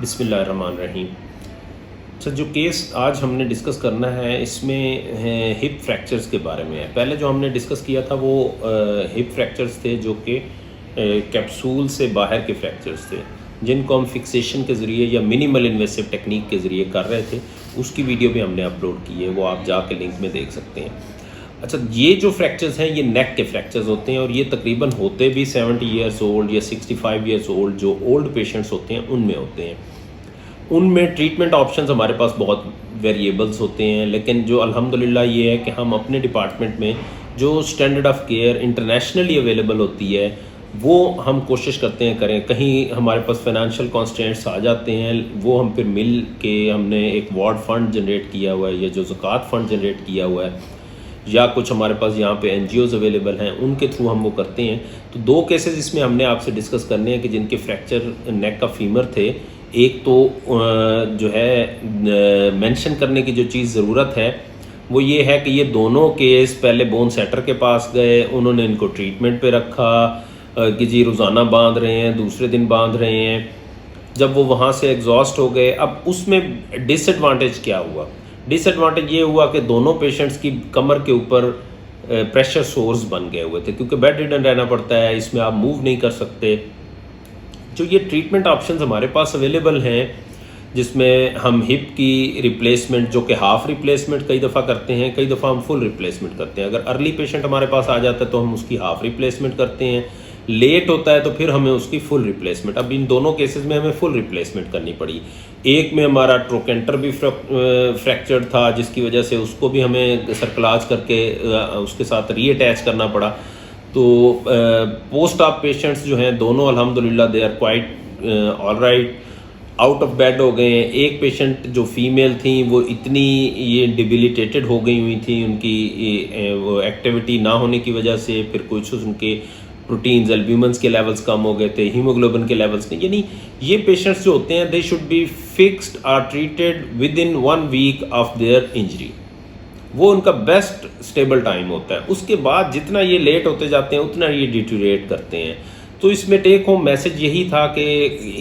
बिस्मिल्लाहिर्रहमानिर्रहीम। अच्छा, जो केस आज हमने डिस्कस करना है इसमें है हिप फ्रैक्चर्स के बारे में है। पहले जो हमने डिस्कस किया था वो हिप फ्रैक्चर्स थे जो कि कैप्सूल से बाहर के फ्रैक्चर्स थे, जिनको हम फिक्सेशन के ज़रिए या मिनिमल इन्वेसिव टेक्निक के ज़रिए कर रहे थे। उसकी वीडियो भी हमने अपलोड की है, वो आप जाके लिंक में देख सकते हैं। अच्छा, ये जो फ्रैक्चर्स हैं ये नेक के फ्रैक्चर्स होते हैं और ये तकरीबन होते भी 70 ईयर्स ओल्ड या 65 ईयर्स ओल्ड जो ओल्ड पेशेंट्स होते हैं उनमें होते हैं। उनमें ट्रीटमेंट ऑप्शंस हमारे पास बहुत वेरिएबल्स होते हैं, लेकिन जो अल्हम्दुलिल्लाह ये है कि हम अपने डिपार्टमेंट में जो standard of care internationally available होती है वो हम कोशिश करते हैं करें। कहीं हमारे पास फाइनेंशियल कॉन्स्टेंट्स आ जाते हैं, वो हम फिर मिल के हमने एक वार्ड फंड जनरेट किया हुआ है या जो ज़कात फंड जनरेट किया हुआ है, या कुछ हमारे पास यहाँ पे एनजीओज अवेलेबल हैं, उनके थ्रू हम वो करते हैं। तो दो केसेस इसमें हमने आपसे डिस्कस करने हैं कि जिनके फ्रैक्चर नेक का फीमर थे। एक तो जो है मेंशन करने की जो चीज़ ज़रूरत है वो ये है कि ये दोनों केस पहले बोन सेटर के पास गए, उन्होंने इनको ट्रीटमेंट पे रखा कि जी रोज़ाना बांध रहे हैं, दूसरे दिन बांध रहे हैं। जब वो वहाँ से एग्जॉस्ट हो गए, अब उसमें डिसएडवांटेज क्या हुआ? डिसएडवांटेज ये हुआ कि दोनों पेशेंट्स की कमर के ऊपर प्रेशर सोर्स बन गए हुए थे, क्योंकि बेड रिडन रहना पड़ता है, इसमें आप मूव नहीं कर सकते। जो ये ट्रीटमेंट ऑप्शंस हमारे पास अवेलेबल हैं, जिसमें हम हिप की रिप्लेसमेंट जो कि हाफ रिप्लेसमेंट कई दफ़ा करते हैं, कई दफ़ा हम फुल रिप्लेसमेंट करते हैं। अगर अर्ली पेशेंट हमारे पास आ जाता है तो हम उसकी हाफ रिप्लेसमेंट करते हैं, लेट होता है तो फिर हमें उसकी फुल रिप्लेसमेंट। अब इन दोनों केसेस में हमें फुल रिप्लेसमेंट करनी पड़ी। एक में हमारा ट्रोकेंटर भी फ्रैक्चर था, जिसकी वजह से उसको भी हमें सर्कलाज करके उसके साथ रीअटैच करना पड़ा। तो पोस्ट ऑप पेशेंट्स जो हैं दोनों अल्हम्दुलिल्लाह they are quite all right, out of bed हो गए हैं। एक पेशेंट जो फीमेल थी वो इतनी ये डिबिलिटेटेड हो गई हुई थी उनकी वो एक्टिविटी ना होने की वजह से, फिर कुछ उनके प्रोटीन्स एल्ब्यूमिन्स के लेवल्स कम हो गए थे, हीमोग्लोबिन के लेवल्स नहीं। यानी ये पेशेंट्स जो होते हैं they should be fixed or treated within 1 week of their injury. वो उनका बेस्ट स्टेबल टाइम होता है। उसके बाद जितना ये लेट होते जाते हैं उतना ये डिटोरिएट करते हैं। तो इसमें टेक होम मैसेज यही था कि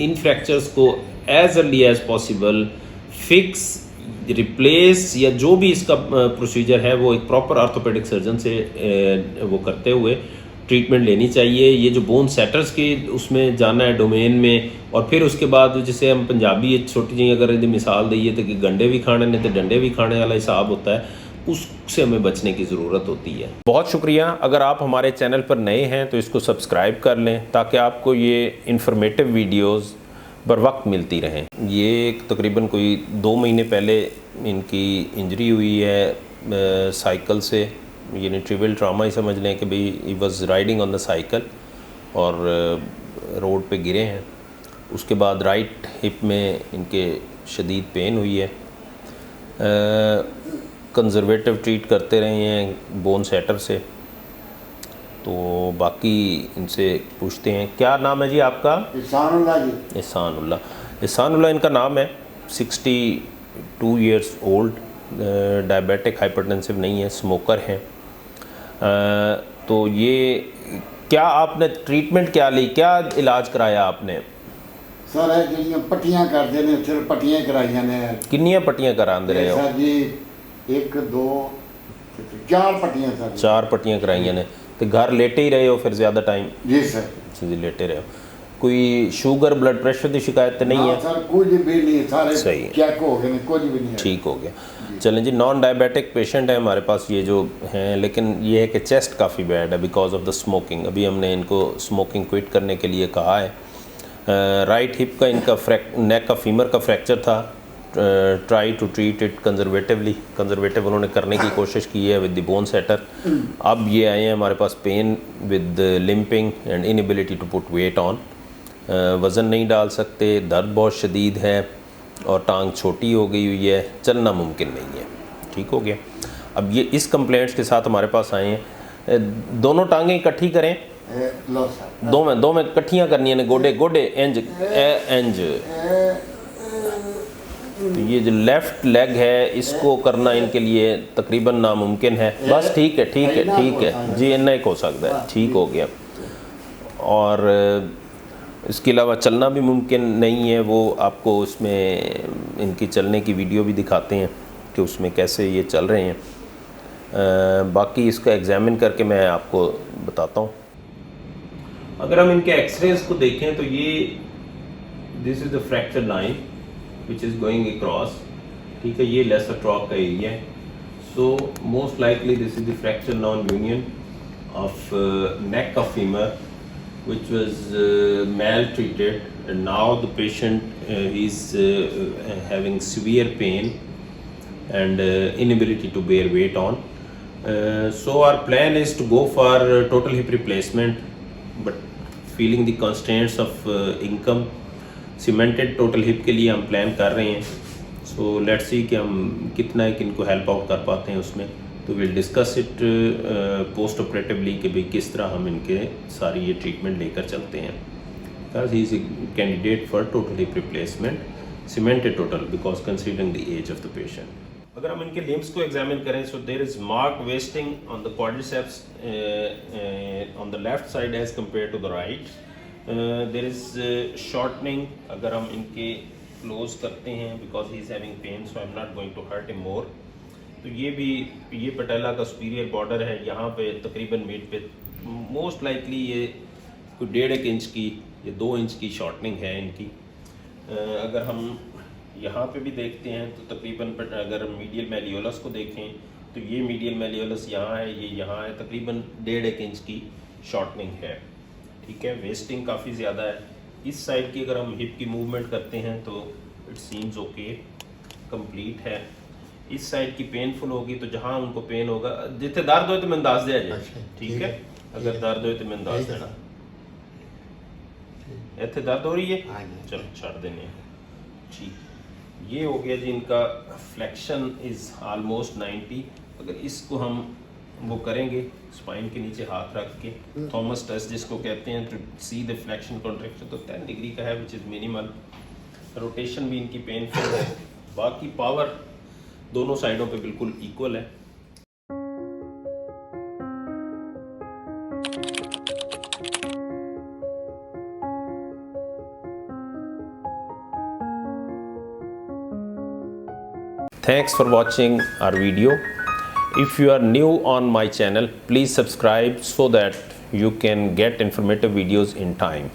इन फ्रैक्चर्स को as early as possible fix, replace या जो भी इसका प्रोसीजर है वो एक प्रॉपर ऑर्थोपेडिक सर्जन से वो करते हुए ट्रीटमेंट लेनी चाहिए। ये जो बोन सेटर्स की उसमें जाना है डोमेन में, और फिर उसके बाद जैसे हम पंजाबी एक छोटी जी अगर यदि मिसाल दईए तो कि गंडे भी खाने नहीं तो डंडे भी खाने वाला हिसाब होता है, उससे हमें बचने की ज़रूरत होती है। बहुत शुक्रिया। अगर आप हमारे चैनल पर नए हैं तो इसको सब्सक्राइब कर लें ताकि आपको ये इन्फॉर्मेटिव वीडियोस बर वक्त मिलती रहें। ये तकरीबन कोई 2 महीने पहले इनकी इंजरी हुई है साइकिल से, यानी ट्रिवियल ट्रामा ही समझ लें कि भाई he was riding on the cycle और रोड पे गिरे हैं। उसके बाद राइट हिप में इनके शदीद पेन हुई है। कंजर्वेटिव ट्रीट करते रहे हैं बोन सेटर से। तो बाकी इनसे पूछते हैं, क्या नाम है जी आपका? एहसानुल्लाह जी। एहसानुल्लाह इनका नाम है। 62 ईयर्स ओल्ड, डायबिटिक हाइपरटेंसिव नहीं है, स्मोकर हैं। तो ये क्या आपने ट्रीटमेंट क्या ली, क्या इलाज कराया आपने? सर है ਜਿਹੜੀਆਂ ਪੱਟੀਆਂ ਕਰਦੇ ਨੇ ਸਿਰ ਪੱਟੀਆਂ ਕਰਾਈਆਂ ਨੇ। किन्नियां पट्टियां करांदे रहे हो? सर जी 1 2 4 पट्टियां सर। 4 पट्टियां कराइयां ने। तो घर लेटे ही रहे हो फिर ज़्यादा टाइम? जी सर। जी लेटे रहे हो। कोई शुगर ब्लड प्रेशर की शिकायत तो नहीं है? सर कुछ भी नहीं, सारे सही है, चेक हो गए, कुछ भी नहीं है, ठीक हो गया। चलें जी, नॉन डायबिटिक पेशेंट है हमारे पास ये जो हैं, लेकिन ये है कि चेस्ट काफ़ी बैड है बिकॉज ऑफ द स्मोकिंग। अभी हमने इनको स्मोकिंग क्विट करने के लिए कहा है। राइट हिप का इनका नेक का फीमर का फ्रैक्चर था। Try to treat it conservative उन्होंने करने की कोशिश की है विद द बोन सेटर। अब ये आए हैं हमारे पास pain with limping and inability to put weight on. वज़न नहीं डाल सकते, दर्द बहुत शदीद है और टांग छोटी हो गई हुई है, चलना मुमकिन नहीं है। ठीक हो गया। अब ये इस कंप्लेंट्स के साथ हमारे पास आए हैं। दोनों टांगें इकट्ठी करें, लो सर। दो में इकट्ठियाँ करनी है, गोडे गोडे इंज इंज। तो ये जो लेफ़्ट लेग है इसको करना इनके लिए तकरीबन नामुमकिन है। बस ठीक है जी, इन्ना एक हो सकता है। ठीक हो गया। और इसके अलावा चलना भी मुमकिन नहीं है, वो आपको उसमें इनकी चलने की वीडियो भी दिखाते हैं कि उसमें कैसे ये चल रहे हैं। बाकी इसका एग्ज़ामिन करके मैं आपको बताता हूँ। अगर हम इनके एक्सरेज को देखें तो ये this is the fracture line which is going across, ठीक है, ये लेसर ट्रॉक का एरिया है। So most likely this is the fracture non union of neck of femur which was maltreated, and now the patient is having severe pain and inability to bear weight on. So our plan is to go for total hip replacement, but feeling the constraints of income, cemented total hip के लिए हम plan कर रहे हैं। So let's see कि हम कितना एक इनको help out कर पाते हैं उसमें। तो will discuss it post operatively कि भाई किस तरह हम इनके सारी ये ट्रीटमेंट लेकर चलते हैं। Because he is a candidate for total hip replacement, cemented total, because considering the age of the patient. अगर हम इनके लिम्स को एग्जामिन करें, so there is marked wasting on the quadriceps on the left side as compare to the right. There is shortening अगर हम इनके close करते हैं, because he is having pain, so I am not going to hurt him more. तो ये भी, ये पटेला का सुपीरियर बॉर्डर है, यहाँ पे तकरीबन मिड पे मोस्ट लाइकली ये कोई 1.5 इंच की या 2 इंच की शॉर्टनिंग है इनकी। अगर हम यहाँ पे भी देखते हैं तो तकरीबन अगर मीडियल मैलियोलस को देखें तो ये मीडियल मैलियोलस यहाँ है, ये यहाँ है, तकरीबन 1.5 इंच की शॉर्टनिंग है, ठीक है। वेस्टिंग काफ़ी ज़्यादा है। इस साइड की अगर हम हिप की मूवमेंट करते हैं तो इट सीम्स ओके, कंप्लीट है। इस साइड की पेनफुल होगी तो जहाँ उनको पेन होगा, जिथे दर्द हो तो मैं अंदाज दिया जाए, ठीक है। अगर दर्द हो तो मैं अंदाज देना, इतने दर्द हो रही है, चलो छड़ देने, ठीक। ये हो गया जी इनका फ्लेक्शन इज ऑलमोस्ट 90। अगर इसको हम वो करेंगे स्पाइन के नीचे हाथ रख के, थॉमस टेस्ट जिसको कहते हैं, to see the flexion contraction, तो 10 डिग्री का है विच इज़ मिनिमल। रोटेशन भी इनकी पेनफुल है, बाकी पावर दोनों साइडों पे बिल्कुल इक्वल है। Thanks for watching our video. If you are new on my channel, please subscribe so that you can get informative videos in time.